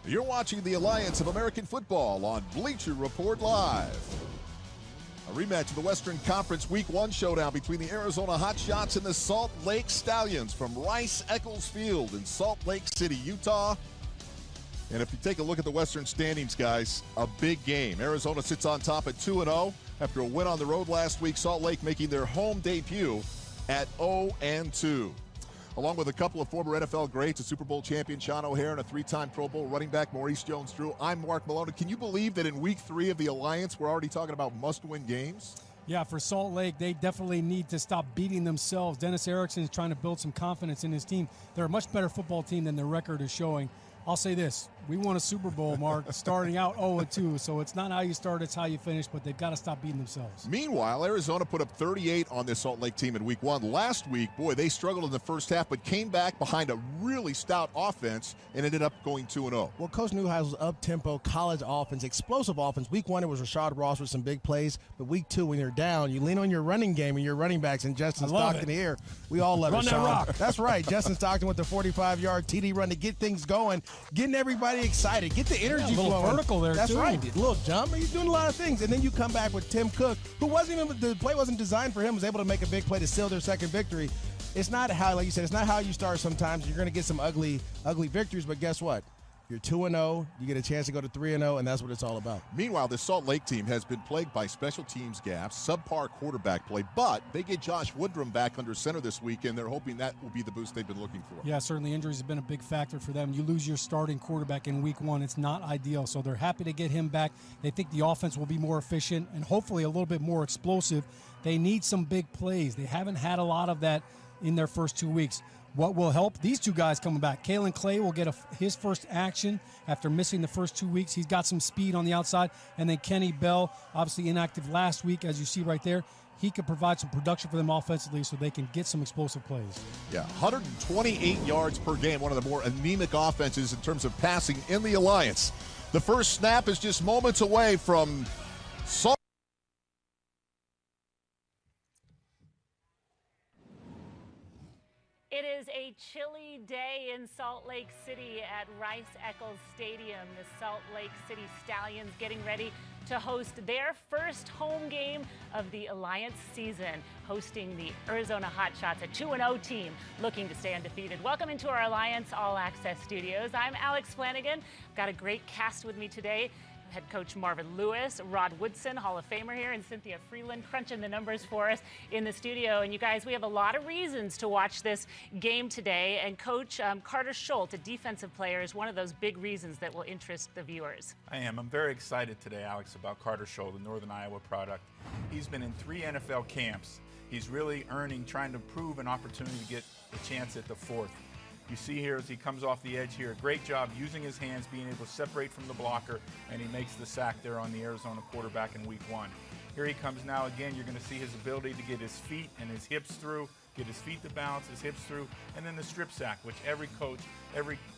You're watching the Alliance of American Football on Bleacher Report Live. A rematch of the Western Conference Week 1 showdown between the Arizona Hotshots and the Salt Lake Stallions from Rice-Eccles Field in Salt Lake City, Utah. And if you take a look at the Western standings, guys, a big game. Arizona sits on top at 2-0 after a win on the road last week. Salt Lake making their home debut at 0-2. Along with a couple of former NFL greats, a Super Bowl champion, Sean O'Hare, and a three-time Pro Bowl running back, Maurice Jones-Drew, I'm Mark Malone. Can you believe that in Week 3 of the Alliance, we're already talking about must-win games? Yeah, for Salt Lake, they definitely need to stop beating themselves. Dennis Erickson is trying to build some confidence in his team. They're a much better football team than their record is showing. I'll say this. We won a Super Bowl, Mark, starting out 0-2, so it's not how you start, it's how you finish, but they've got to stop beating themselves. Meanwhile, Arizona put up 38 on this Salt Lake team in Week 1. Last week, boy, they struggled in the first half, but came back behind a really stout offense and ended up going 2-0. Well, Coach Newhouse's up-tempo college offense, explosive offense. Week 1, it was Rashad Ross with some big plays, but Week 2, when you're down, you lean on your running game and your running backs, and Justin Stockton here. We all love it, Sean. Run that rock. That's right. Justin Stockton with the 45-yard TD run to get things going, getting everybody excited, get the energy flowing. A little vertical there, That's too. right. A little jump. He's doing a lot of things. And then you come back with Tim Cook, who wasn't even, the play wasn't designed for him, was able to make a big play to seal their second victory. It's not how, like you said, it's not how you start sometimes. You're going to get some ugly victories, but guess what? You're 2-0, you get a chance to go to 3-0, and that's what it's all about. Meanwhile, the Salt Lake team has been plagued by special teams gaffes, subpar quarterback play, but they get Josh Woodrum back under center this week, and they're hoping that will be the boost they've been looking for. Yeah, certainly injuries have been a big factor for them. You lose your starting quarterback in Week 1. It's not ideal, so they're happy to get him back. They think the offense will be more efficient and hopefully a little bit more explosive. They need some big plays. They haven't had a lot of that in their first 2 weeks. What will help these two guys coming back? Kalen Clay will get his first action after missing the first 2 weeks. He's got some speed on the outside. And then Kenny Bell, obviously inactive last week, as you see right there. He could provide some production for them offensively so they can get some explosive plays. Yeah, 128 yards per game, one of the more anemic offenses in terms of passing in the Alliance. The first snap is just moments away from Salt. It is a chilly day in Salt Lake City at Rice-Eccles Stadium. The Salt Lake City Stallions getting ready to host their first home game of the Alliance season, hosting the Arizona Hotshots, a 2-0 team looking to stay undefeated. Welcome into our Alliance All Access studios. I'm Alex Flanagan. I've got a great cast with me today. Head coach Marvin Lewis, Rod Woodson, Hall of Famer here, and Cynthia Freeland crunching the numbers for us in the studio. And you guys, we have a lot of reasons to watch this game today. And Coach Carter Schultz, a defensive player, is one of those big reasons that will interest the viewers. I am. I'm very excited today, Alex, about Carter Schultz, the Northern Iowa product. He's been in 3 NFL camps. He's really trying to prove an opportunity to get a chance at the 4th. You see here as he comes off the edge here, great job using his hands, being able to separate from the blocker, and he makes the sack there on the Arizona quarterback in Week 1. Here he comes now again. You're going to see his ability to get his feet and his hips through, get his feet to bounce, his hips through, and then the strip sack, which every coach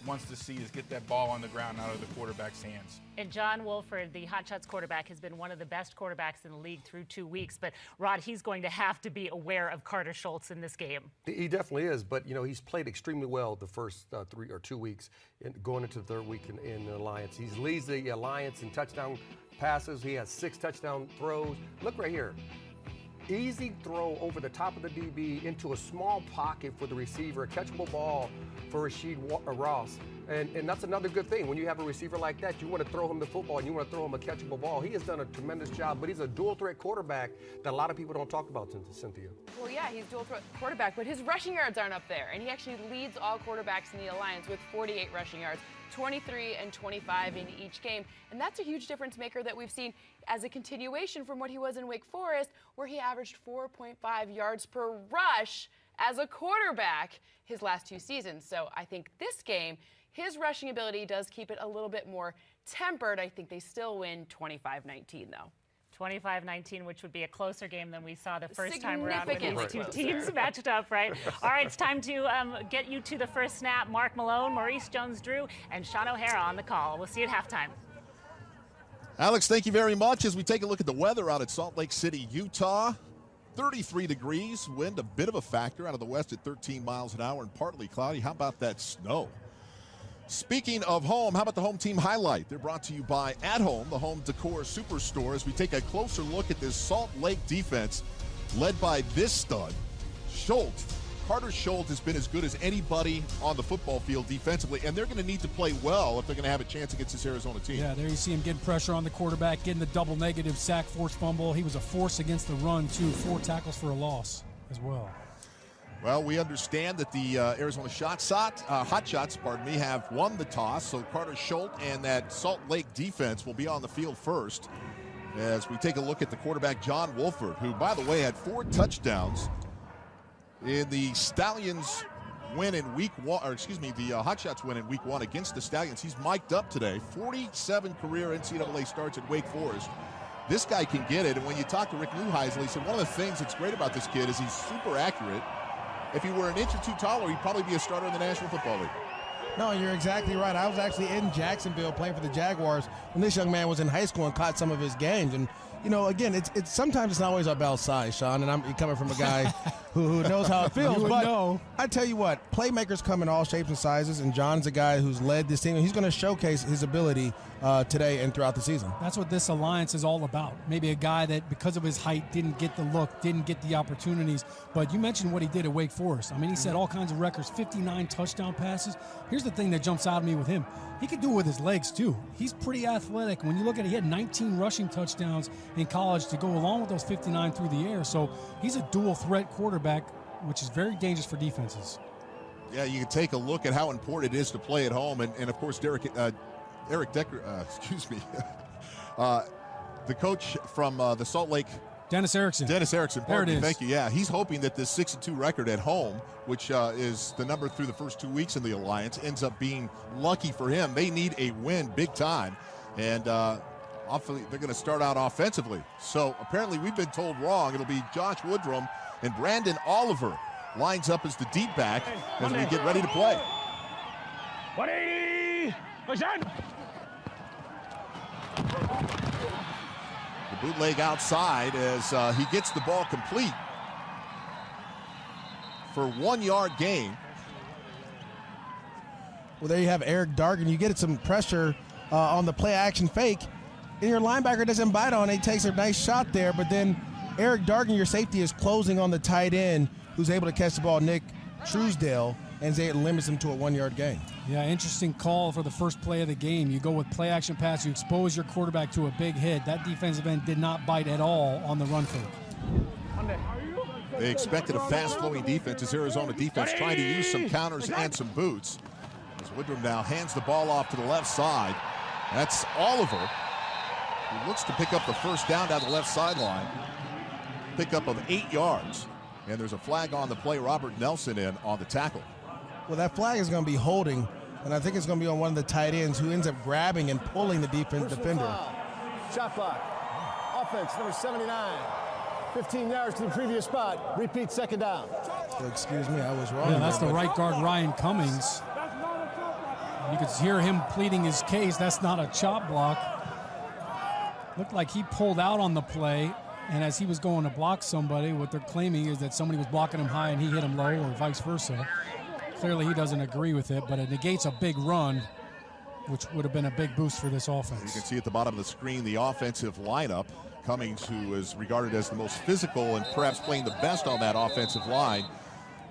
wants to see, is get that ball on the ground out of the quarterback's hands. And John Wolford, the Hotshots quarterback, has been one of the best quarterbacks in the league through 2 weeks. But, Rod, he's going to have to be aware of Carter Schultz in this game. He definitely is, but, you know, he's played extremely well the first 3 or 2 weeks, going into the 3rd week in the Alliance. He leads the Alliance in touchdown passes. He has 6 touchdown throws. Look right here. Easy throw over the top of the DB into a small pocket for the receiver, a catchable ball for Rashad Ross. And that's another good thing. When you have a receiver like that, you want to throw him the football and you want to throw him a catchable ball. He has done a tremendous job, but he's a dual-threat quarterback that a lot of people don't talk about, Cynthia. Well, yeah, he's dual-threat quarterback, but his rushing yards aren't up there. And he actually leads all quarterbacks in the Alliance with 48 rushing yards, 23 and 25 in each game. And that's a huge difference maker that we've seen as a continuation from what he was in Wake Forest, where he averaged 4.5 yards per rush as a quarterback his last 2 seasons. So I think this game, his rushing ability does keep it a little bit more tempered. I think they still win 25-19, though. 25-19, which would be a closer game than we saw the first time around with these two closer. teams matched up, right? All right, it's time to get you to the first snap. Mark Malone, Maurice Jones-Drew, and Sean O'Hare on the call. We'll see you at halftime. Alex, thank you very much. As we take a look at the weather out at Salt Lake City, Utah, 33 degrees, wind a bit of a factor out of the west at 13 miles an hour and partly cloudy. How about that snow? Speaking of home, how about the home team highlight? They're brought to you by At Home, the home decor superstore, as we take a closer look at this Salt Lake defense led by this stud, Schultz. Carter Schultz has been as good as anybody on the football field defensively, and they're going to need to play well if they're going to have a chance against this Arizona team. Yeah, there you see him getting pressure on the quarterback, getting the double negative sack, forced fumble. He was a force against the run, too. 4 tackles for a loss as well. Well, we understand that the Arizona Hotshots, have won the toss, so Carter Schultz and that Salt Lake defense will be on the field first as we take a look at the quarterback, John Wolford, who, by the way, had 4 touchdowns in the Stallions win in week 1, or excuse me, the Hotshots win in week 1 against the Stallions. He's mic'd up today, 47 career NCAA starts at Wake Forest. This guy can get it, and when you talk to Rick Neuheisel, he said one of the things that's great about this kid is he's super accurate. If he were an inch or 2 taller, he'd probably be a starter in the National Football League. No, you're exactly right. I was actually in Jacksonville playing for the Jaguars when this young man was in high school and caught some of his games. And, you know, again, it's sometimes it's not always about size, Sean, and I'm coming from a guy who knows how it feels. But know. I tell you what, playmakers come in all shapes and sizes, and John's a guy who's led this team, and he's going to showcase his ability today and throughout the season. That's what this alliance is all about. Maybe a guy that, because of his height, didn't get the look, didn't get the opportunities. But you mentioned what he did at Wake Forest. I mean, he set all kinds of records, 59 touchdown passes. Here's the thing that jumps out at me with him. He can do it with his legs, too. He's pretty athletic. When you look at it, he had 19 rushing touchdowns in college to go along with those 59 through the air. So he's a dual-threat quarterback, which is very dangerous for defenses. Yeah, you can take a look at how important it is to play at home. And of course, Eric Decker, the coach from the Salt Lake. Dennis Erickson. Pardon me, thank you. Yeah, he's hoping that this 6-2 record at home, which is the number through the first 2 weeks in the Alliance, ends up being lucky for him. They need a win big time, and hopefully they're going to start out offensively. So apparently we've been told wrong. It'll be Josh Woodrum and Brandon Oliver lines up as the deep back as we get ready to play. 180! The bootleg outside as he gets the ball complete for 1 yard gain. Well, there you have Eric Dargan. You get some pressure on the play action fake, and your linebacker doesn't bite on it. He takes a nice shot there, but then Eric Dargan, your safety, is closing on the tight end who's able to catch the ball, Nick Truesdale, and it limits him to a 1 yard gain. Yeah, interesting call for the first play of the game. You go with play action pass, you expose your quarterback to a big hit. That defensive end did not bite at all on the run fake. They expected a fast-flowing defense as Arizona defense trying to use some counters and some boots. As Woodrum now hands the ball off to the left side. That's Oliver, who looks to pick up the first down the left sideline. Pickup of 8 yards. And there's a flag on the play. Robert Nelson in on the tackle. Well, that flag is going to be holding, and I think it's going to be on one of the tight ends who ends up grabbing and pulling the defender. Shot clock. Offense, number 79. 15 yards to the previous spot. Repeat, second down. So, excuse me, I was wrong. Yeah, that's the right guard, Ryan Cummings. You could hear him pleading his case. That's not a chop block. Looked like he pulled out on the play, and as he was going to block somebody, what they're claiming is that somebody was blocking him high and he hit him low, or vice versa. Clearly he doesn't agree with it, but it negates a big run, which would have been a big boost for this offense. You can see at the bottom of the screen the offensive lineup. Cummings, who is regarded as the most physical and perhaps playing the best on that offensive line,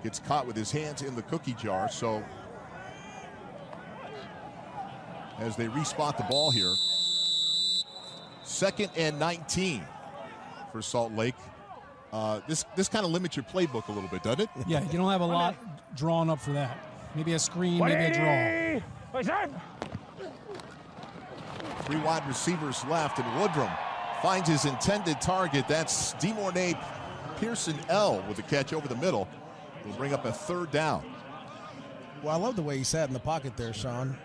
gets caught with his hands in the cookie jar. So as they respot the ball here, 2nd and 19 for Salt Lake. This kind of limits your playbook a little bit, doesn't it? Yeah, you don't have a lot drawn up for that. Maybe a screen, maybe a draw. 3 wide receivers left, and Woodrum finds his intended target. That's DeMornay Pearson L with a catch over the middle. Will bring up a 3rd down. Well, I love the way he sat in the pocket there, Sean.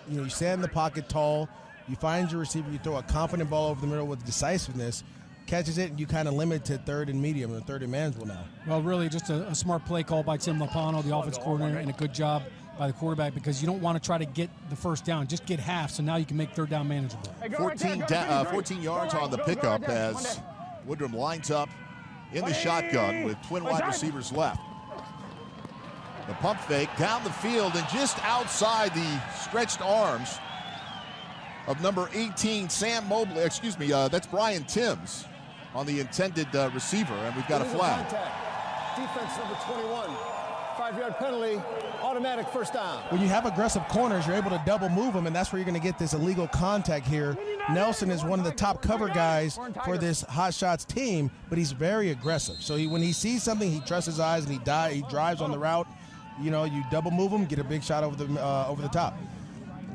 You know, you sat in the pocket tall, you find your receiver, you throw a confident ball over the middle with decisiveness, catches it, and you kind of limit to 3rd and medium, or 3rd and manageable now. Well, really just a smart play call by Tim Lapano, the offense coordinator, and a good job by the quarterback, because you don't want to try to get the first down. Just get half, so now you can make 3rd down manageable. 14 yards on the pickup as Woodrum lines up in the shotgun with twin wide receivers left. The pump fake down the field and just outside the stretched arms of number 18, Sam Mobley. Excuse me, that's Brian Timms on the intended receiver, and we've got a flag. Contact. Defense number 21. 5-yard penalty, automatic first down. When you have aggressive corners, you're able to double move them, and that's where you're going to get this illegal contact here. Nelson is one of the top cover guys for this Hot Shots team, but he's very aggressive. So when he sees something, he trusts his eyes and he drives on the route. You know, you double move him, get a big shot over the top.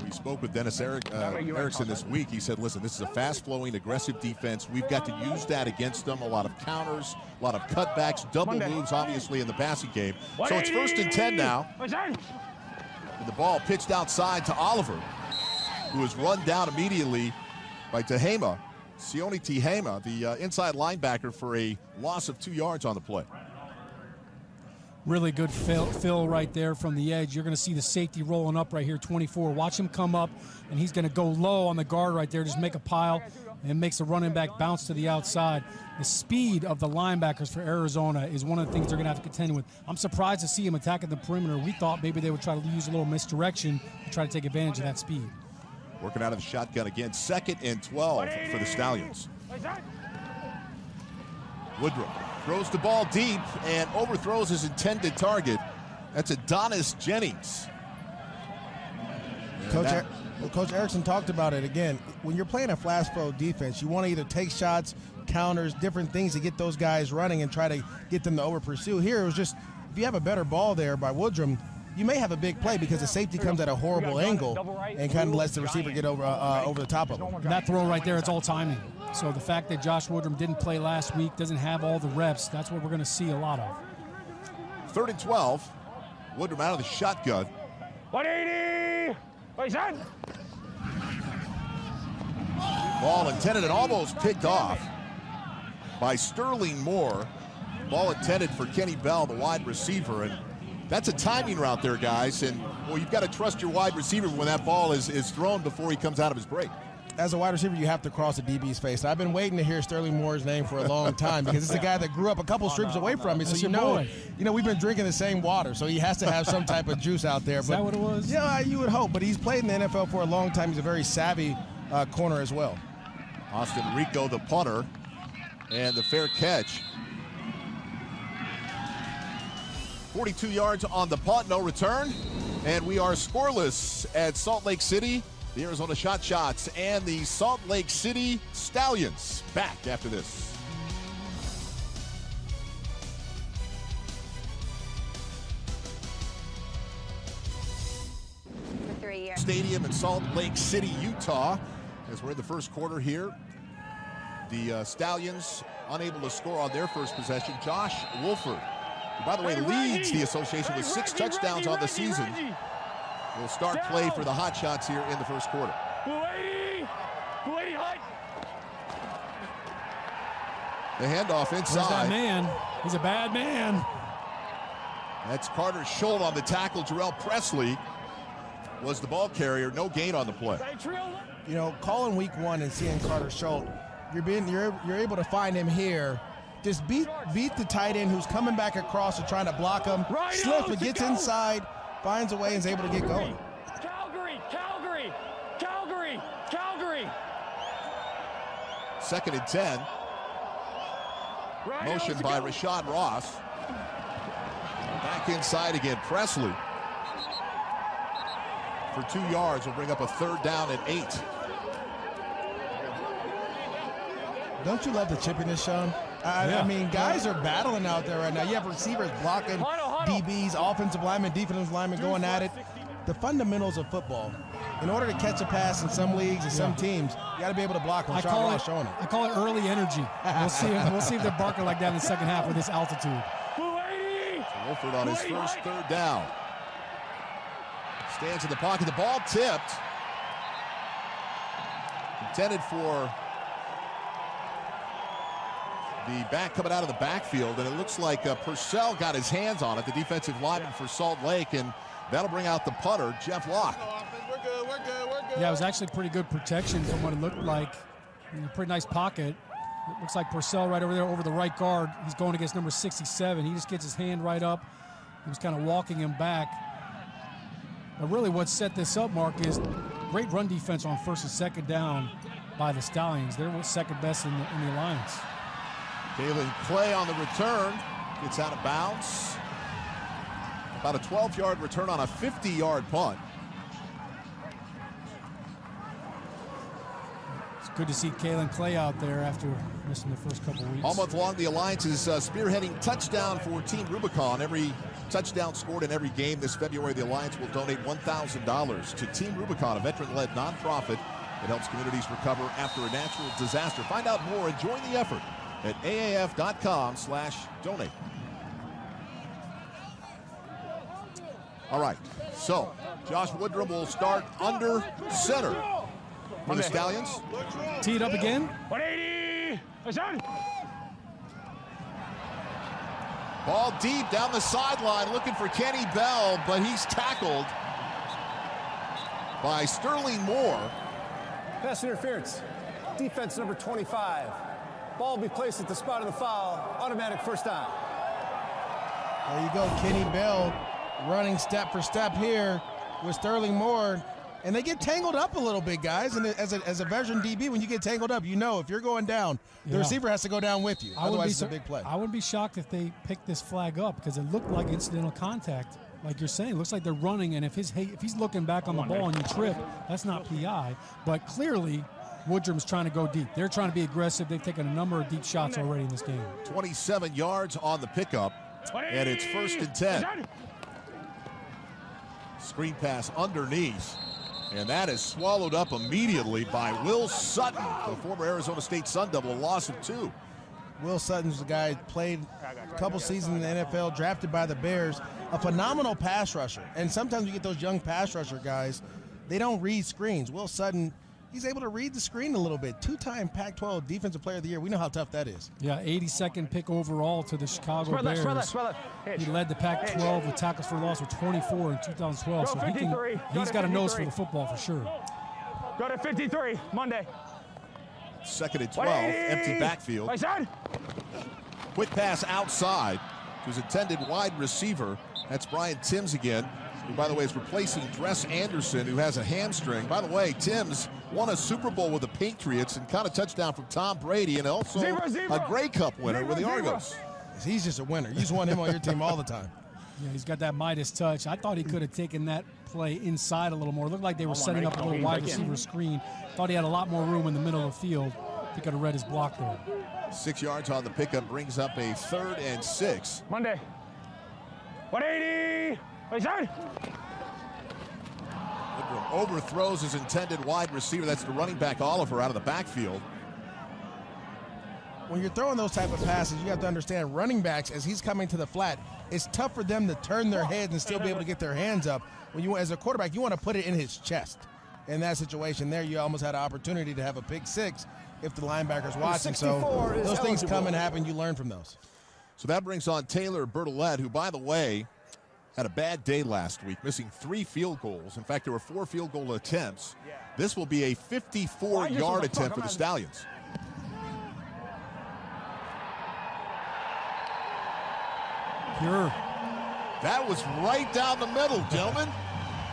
We spoke with Dennis Erickson this week. He said, listen, this is a fast-flowing, aggressive defense. We've got to use that against them. A lot of counters, a lot of cutbacks, double moves, obviously, in the passing game. So it's 1st and 10 now. And the ball pitched outside to Oliver, who was run down immediately by Tehama, Sione Tehama, the inside linebacker, for a loss of 2 yards on the play. Really good fill right there from the edge. You're going to see the safety rolling up right here, 24. Watch him come up, and he's going to go low on the guard right there, just make a pile, and makes the running back bounce to the outside. The speed of the linebackers for Arizona is one of the things they're going to have to contend with. I'm surprised to see him attacking the perimeter. We thought maybe they would try to use a little misdirection to try to take advantage of that speed. Working out of the shotgun again, 2nd and 12 for the Stallions. Woodrum throws the ball deep and overthrows his intended target. That's Adonis Jennings. Coach Erickson talked about it again. When you're playing a fast flow defense, you want to either take shots, counters, different things to get those guys running and try to get them to over pursue. Here it was just, if you have a better ball there by Woodrum, you may have a big play because the safety comes at a horrible angle and kind of lets the receiver get over the top of him. And that throw right there, it's all timing. So the fact that Josh Woodrum didn't play last week, doesn't have all the reps, that's what we're going to see a lot of. 3rd and 12. Woodrum out of the shotgun. 180. Ball intended and almost picked off by Sterling Moore. Ball intended for Kenny Bell, the wide receiver. And that's a timing route there, guys. And, well, you've got to trust your wide receiver when that ball is thrown before he comes out of his break. As a wide receiver, you have to cross the DB's face. I've been waiting to hear Sterling Moore's name for a long time because it's a guy that grew up a couple streets away from me. So you know, we've been drinking the same water. So he has to have some type of juice out there. Is that what it was? Yeah, you would hope. But he's played in the NFL for a long time. He's a very savvy corner as well. Austin Rico, the punter, and the fair catch. 42 yards on the punt, no return. And we are scoreless at Salt Lake City. The Arizona Shots and the Salt Lake City Stallions back after this. Stadium in Salt Lake City, Utah, as we're in the first quarter here. The Stallions unable to score on their first possession. Josh Wolford, who, by the way, leads the association with 6 touchdowns on the season, will start play for the Hot Shots here in the first quarter. The handoff inside. Where's that man? He's a bad man. That's Carter Schultz on the tackle. Jarrell Presley was the ball carrier. No gain on the play. You know, calling week 1 and seeing Carter Schultz, you're able to find him here. Just beat the tight end who's coming back across and trying to block him. Slips, but gets inside, finds a way, and is able to get going. Calgary. 2nd and 10. Motion by Rashad Ross. Back inside again, Presley. For 2 yards, will bring up a 3rd down and 8. Don't you love the chippiness, Sean? I mean, guys are battling out there right now. You have receivers blocking, DBs, offensive linemen, defensive linemen going at it. The fundamentals of football. In order to catch a pass in some leagues and some teams, you got to be able to block them. I call it early energy. We'll see if they're barking like that in the second half with this altitude. Wolford on his first 3rd down. Stands in the pocket. The ball tipped. Intended for the back coming out of the backfield, and it looks like Purcell got his hands on it, the defensive lineman for Salt Lake, and that'll bring out the punter, Jeff Locke. We're good. Yeah, it was actually pretty good protection from what it looked like. In a pretty nice pocket. It looks like Purcell right over there over the right guard. He's going against number 67. He just gets his hand right up He was kind of walking him back. But really what set this up, Mark, is great run defense on first and second down by the Stallions. They're second best in the Alliance. Kalen Clay on the return. Gets out of bounds. About a 12-yard return on a 50-yard punt. It's good to see Kalen Clay out there after missing the first couple weeks. All month long, the Alliance is spearheading touchdown for Team Rubicon. Every touchdown scored in every game this February, the Alliance will donate $1,000 to Team Rubicon, a veteran-led nonprofit that helps communities recover after a natural disaster. Find out more and join the effort at aaf.com/donate. All right, so Josh Woodrum will start under center for the Stallions. Teed up again. 180. Listen. Ball deep down the sideline, looking for Kenny Bell, but he's tackled by Sterling Moore. Pass interference. Defense number 25. Ball will be placed at the spot of the foul. Automatic first down. There you go, Kenny Bell running step for step here with Sterling Moore. And they get tangled up a little bit, guys. And as a veteran DB, when you get tangled up, you know if you're going down, the receiver has to go down with you. Otherwise, it's a big play. I wouldn't be shocked if they picked this flag up because it looked like incidental contact. Like you're saying, it looks like they're running, and if he's looking back on the ball and you trip, that's not PI. But clearly, Woodrum's trying to go deep. They're trying to be aggressive. They've taken a number of deep shots already in this game. 27 yards on the pickup, and it's 1st and 10. Screen pass underneath, and that is swallowed up immediately by Will Sutton, the former Arizona State Sun Devil, a loss of 2. Will Sutton's the guy played a couple seasons in the NFL, drafted by the Bears, a phenomenal pass rusher. And sometimes you get those young pass rusher guys, they don't read screens. Will Sutton, he's able to read the screen a little bit. 2-time Pac-12 Defensive Player of the Year. We know how tough that is. Yeah, 82nd pick overall to the Chicago Bears. He led the Pac-12 with tackles for loss with 24 in 2012. So he's got a nose for the football for sure. Go to 53, Monday. 2nd and 12, empty backfield. Quick pass outside to his intended wide receiver. That's Brian Timms again, who, by the way, is replacing Dress Anderson, who has a hamstring. By the way, Timms won a Super Bowl with the Patriots and caught a touchdown from Tom Brady, and also a Grey Cup winner with the Argos. He's just a winner. You just want him on your team all the time. Yeah, he's got that Midas touch. I thought he could have taken that play inside a little more. It looked like they were setting up a little wide receiver screen. Thought he had a lot more room in the middle of the field. He could have read his block there. 6 yards on the pickup brings up a 3rd and 6. Monday. 180. Woodrum overthrows his intended wide receiver. That's the running back Oliver out of the backfield. When you're throwing those type of passes, you have to understand running backs, as he's coming to the flat, it's tough for them to turn their heads and still be able to get their hands up. When you, as a quarterback, you want to put it in his chest. In that situation there, you almost had an opportunity to have a pick six if the linebacker's watching. So those things come and happen. You learn from those. So that brings on Taylor Bertolette, who, by the way, had a bad day last week, missing 3 field goals. In fact, there were 4 field goal attempts. This will be a 54-yard attempt for the Stallions. Pure. That was right down the middle, gentlemen.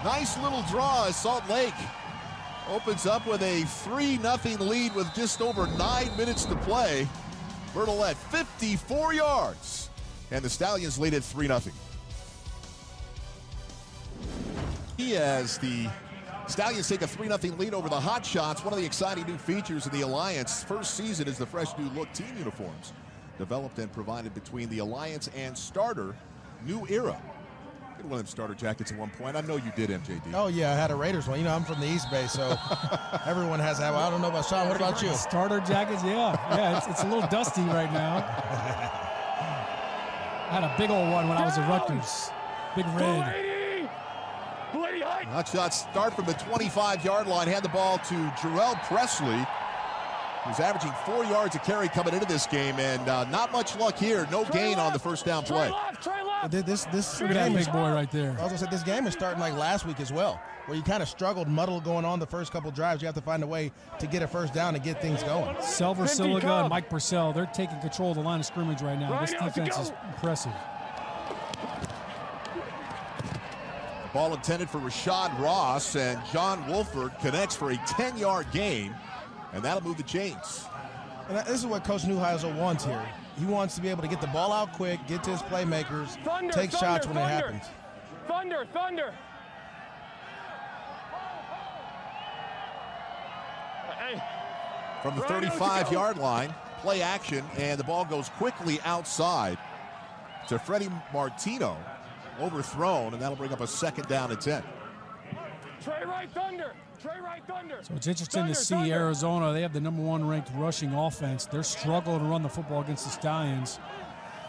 Nice little draw as Salt Lake opens up with a 3-0 lead with just over 9 minutes to play. Bertolette, 54 yards. And the Stallions lead at 3-0. As the Stallions take a 3-0 lead over the Hot Shots, one of the exciting new features of the Alliance first season is the fresh new look team uniforms. Developed and provided between the Alliance and Starter, New Era. You had one of them starter jackets at one point. I know you did, MJD. Oh, yeah, I had a Raiders one. You know, I'm from the East Bay, so everyone has that one. I don't know about Sean. What about you? Starter jackets, yeah. It's a little dusty right now. I had a big old one when I was at Rutgers. Big red. Hot Shots start from the 25-yard line. Hand the ball to Jarrell Presley, who's averaging 4 yards a carry coming into this game, and not much luck here. No gain on the first down play. This Look at that big boy right there. I was going to say, this game is starting like last week as well, where you kind of struggled, muddled going on the first couple drives. You have to find a way to get a first down and get things going. Selver Siliga and Mike Purcell, they're taking control of the line of scrimmage right now. This defense is impressive. Ball intended for Rashad Ross, and John Wolford connects for a 10-yard gain, and that'll move the chains. And this is what Coach Neuheisel wants here. He wants to be able to get the ball out quick, get to his playmakers, take shots when it happens. Thunder. Hey. From the 35-yard line, play action, and the ball goes quickly outside to Freddie Martino, overthrown, and that'll bring up a 2nd down and 10. Trey right thunder. So it's interesting to see Arizona. They have the #1 ranked rushing offense. They're struggling to run the football against the Stallions.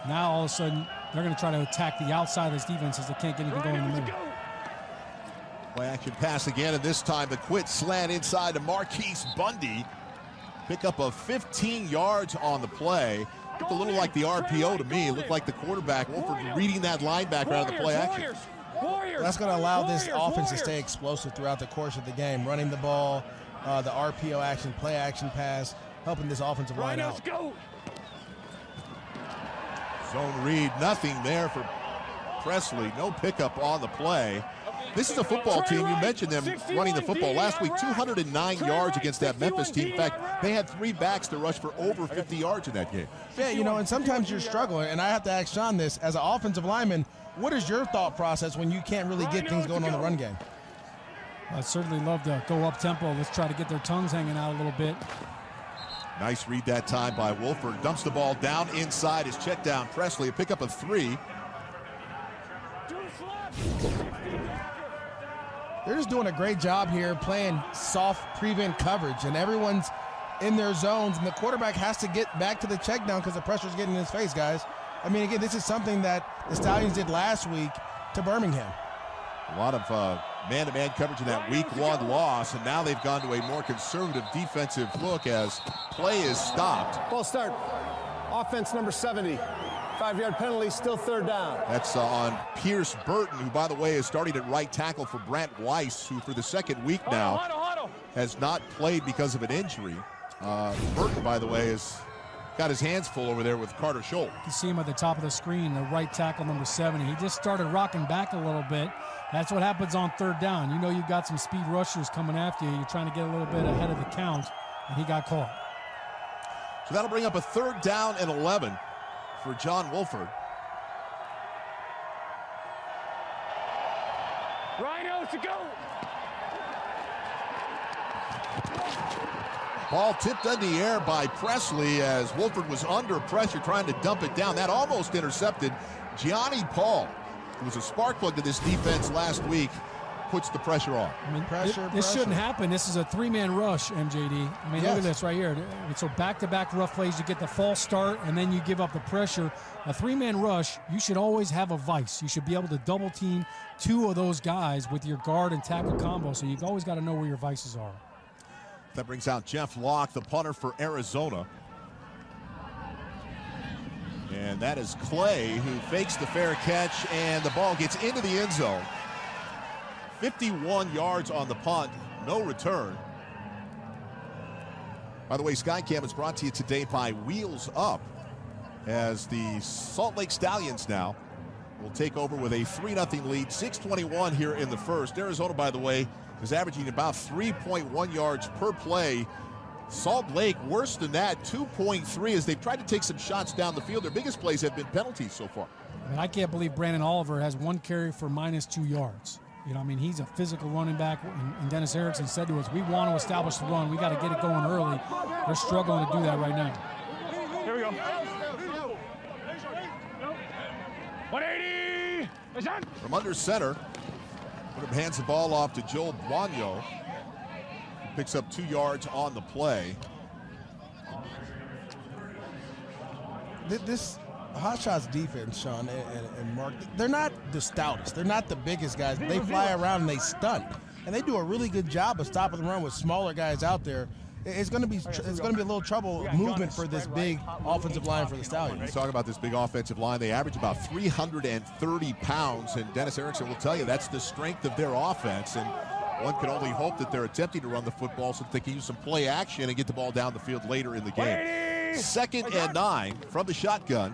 Now all of a sudden they're going to try to attack the outside of this defense as they can't get anything going in the middle. Play action pass again, and this time the quit slant inside to Marquise Bundy. Pick up a 15 yards on the play. Looked a little like the RPO to me. It looked like the quarterback Wolford reading that linebacker out of the play action. That's going to allow this offense to stay explosive throughout the course of the game, running the ball, the RPO action, play action pass, helping this offensive line out. Zone read, nothing there for Presley. No pickup on the play. This is a football team. You mentioned them running the football. Last week, 209 yards against that Memphis team. In fact, they had 3 backs to rush for over 50 yards in that game. Yeah, you know, and sometimes you're struggling, and I have to ask Sean this. As an offensive lineman, what is your thought process when you can't really get things going on the run game? I'd certainly love to go up-tempo. Let's try to get their tongues hanging out a little bit. Nice read that time by Wolford. Dumps the ball down inside his check down. Presley, a pick up of 3. They're just doing a great job here playing soft prevent coverage, and everyone's in their zones, and the quarterback has to get back to the check down because the pressure's getting in his face, guys. I mean, again, this is something that the Stallions did last week to Birmingham. A lot of man-to-man coverage in that week 1 loss, and now they've gone to a more conservative defensive look as play is stopped. Ball start. Offense number 70. 5-yard penalty, still 3rd down. That's on Pierce Burton, who, by the way, is starting at right tackle for Brant Weiss, who for the 2nd week now has not played because of an injury. Burton, by the way, has got his hands full over there with Carter Scholl. You can see him at the top of the screen, the right tackle, number 70. He just started rocking back a little bit. That's what happens on 3rd down. You know you've got some speed rushers coming after you. You're trying to get a little bit ahead of the count, and he got caught. So that'll bring up a 3rd down and 11 for John Wolford. Rhino to go. Ball tipped in the air by Presley as Wolford was under pressure trying to dump it down. That almost intercepted. Gianni Paul, who was a spark plug to this defense last week, puts the pressure on. I mean, this shouldn't happen. This is a 3-man rush, MJD. I mean, look at this right here. So back-to-back rough plays, you get the false start, and then you give up the pressure. A 3-man rush, you should always have a vice. You should be able to double-team 2 of those guys with your guard and tackle combo, so you've always got to know where your vices are. That brings out Jeff Locke, the punter for Arizona. And that is Clay, who fakes the fair catch, and the ball gets into the end zone. 51 yards on the punt, no return. By the way, Skycam is brought to you today by Wheels Up, as the Salt Lake Stallions now will take over with a 3-0 lead. 6:21 here in the first. Arizona, by the way, is averaging about 3.1 yards per play. Salt Lake, worse than that, 2.3, as they've tried to take some shots down the field. Their biggest plays have been penalties so far. I mean, I can't believe Brandon Oliver has 1 carry for -2 yards. You know, I mean, he's a physical running back, and Dennis Erickson said to us, we want to establish the run. We got to get it going early. They're struggling to do that right now. Here we go. 180. From under center, Woodham hands the ball off to Joel Buonio. Picks up 2 yards on the play. This Hot Shots defense, Sean and Mark, they're not the stoutest. They're not the biggest guys. They fly around and they stunt. And they do a really good job of stopping the run with smaller guys out there. It's going to be a little trouble movement for this big offensive line for the Stallions. Let's talk about this big offensive line. They average about 330 pounds, and Dennis Erickson will tell you that's the strength of their offense. And one can only hope that they're attempting to run the football so that they can use some play action and get the ball down the field later in the game. 2nd and 9 from the shotgun.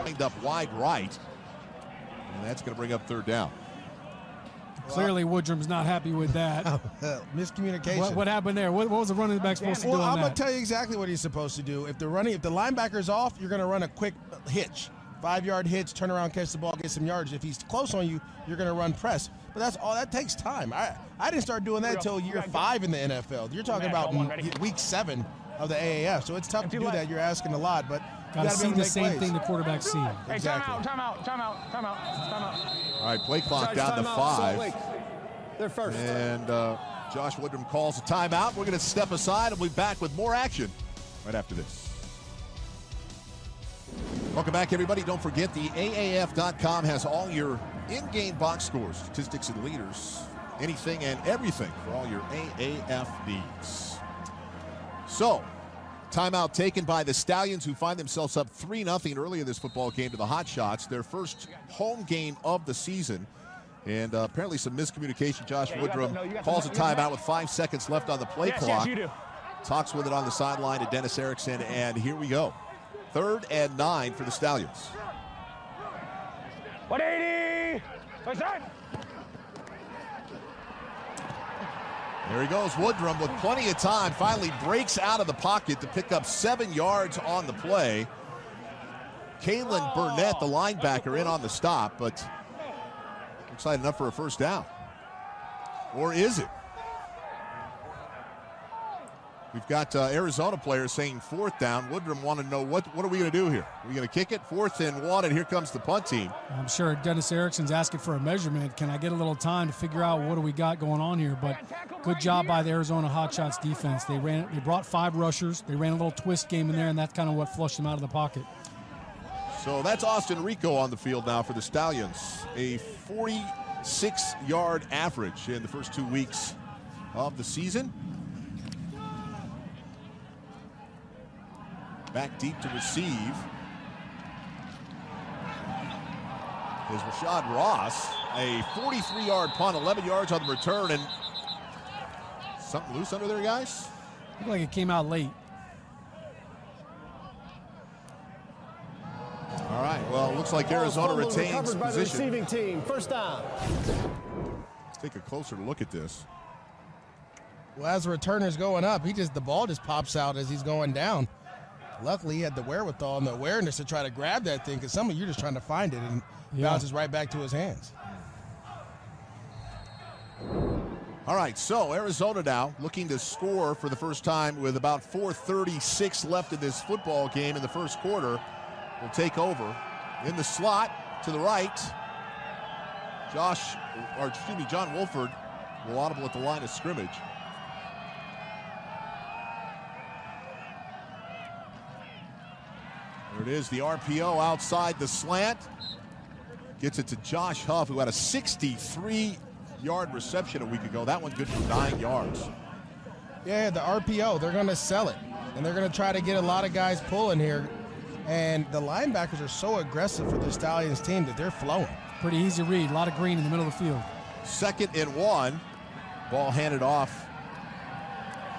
lined up wide right. And that's going to bring up third down. Clearly, Woodrum's not happy with that. Miscommunication. What happened there? What was the running back supposed to do on I'm that? going to tell you exactly what he's supposed to do. If the linebacker's off, you're going to run a quick hitch. 5-yard hitch, turn around, catch the ball, get some yards. If he's close on you, you're going to run press. But that's all. That takes time. I didn't start doing that until year 5 in the NFL. You're talking about week 7 of the AAF. So it's tough to do that. You're asking a lot, but got to see the same thing the quarterback's seeing. Exactly. Time out. All right, play clock down to 5. They're first. And Josh Woodrum calls a timeout. We're going to step aside and we'll be back with more action right after this. Welcome back, everybody. Don't forget, the AAF.com has all your in-game box scores, statistics, and leaders. Anything and everything for all your AAF needs. So, timeout taken by the Stallions, who find themselves up 3-0 early in this football game to the Hot Shots. Their first home game of the season. And apparently some miscommunication. Josh Woodrum calls a timeout with 5 seconds left on the play clock. Yes, you do. Talks with it on the sideline to Dennis Erickson, and here we go. 3rd and 9 for the Stallions. 180. What's that? There he goes, Woodrum with plenty of time. Finally breaks out of the pocket to pick up 7 yards on the play. Kalen Burnett, the linebacker, in on the stop, but looks like enough for a first down. Or is it? We've got Arizona players saying 4th down. Woodrum want to know what are we going to do here? Are we going to kick it? 4th and 1, and here comes the punt team. I'm sure Dennis Erickson's asking for a measurement. Can I get a little time to figure out what do we got going on here? But good job by the Arizona Hotshots defense. They brought 5 rushers. They ran a little twist game in there, and that's kind of what flushed them out of the pocket. So that's Austin Rico on the field now for the Stallions. A 46-yard average in the first 2 weeks of the season. Back deep to receive is Rashad Ross. A 43-yard punt, 11 yards on the return, and something loose under there, guys? Looked like it came out late. All right, well, it looks like Arizona retains by the position. receiving team. First down. Let's take a closer look at this. Well, as the returner's going up, the ball just pops out as he's going down. Luckily, he had the wherewithal and the awareness to try to grab that thing, because some of you are just trying to find it, and bounces right back to his hands. All right, so Arizona now looking to score for the first time with about 4:36 left in this football game in the first quarter. Will take over in the slot to the right. John Wolford will audible at the line of scrimmage. There it is, the RPO outside the slant. Gets it to Josh Huff, who had a 63-yard reception a week ago. That one good for 9 yards. Yeah, the RPO, they're going to sell it. And they're going to try to get a lot of guys pulling here. And the linebackers are so aggressive for the Stallions team that they're flowing. Pretty easy read. A lot of green in the middle of the field. 2nd and 1. Ball handed off.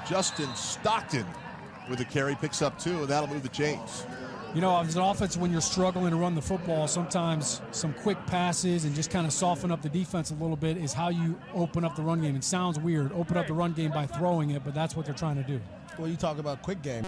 Justin Stockton with the carry, picks up 2, and that'll move the chains. You know, as an offense, when you're struggling to run the football, sometimes some quick passes and just kind of soften up the defense a little bit is how you open up the run game. It sounds weird, open up the run game by throwing it, but that's what they're trying to do. Well, you talk about quick game.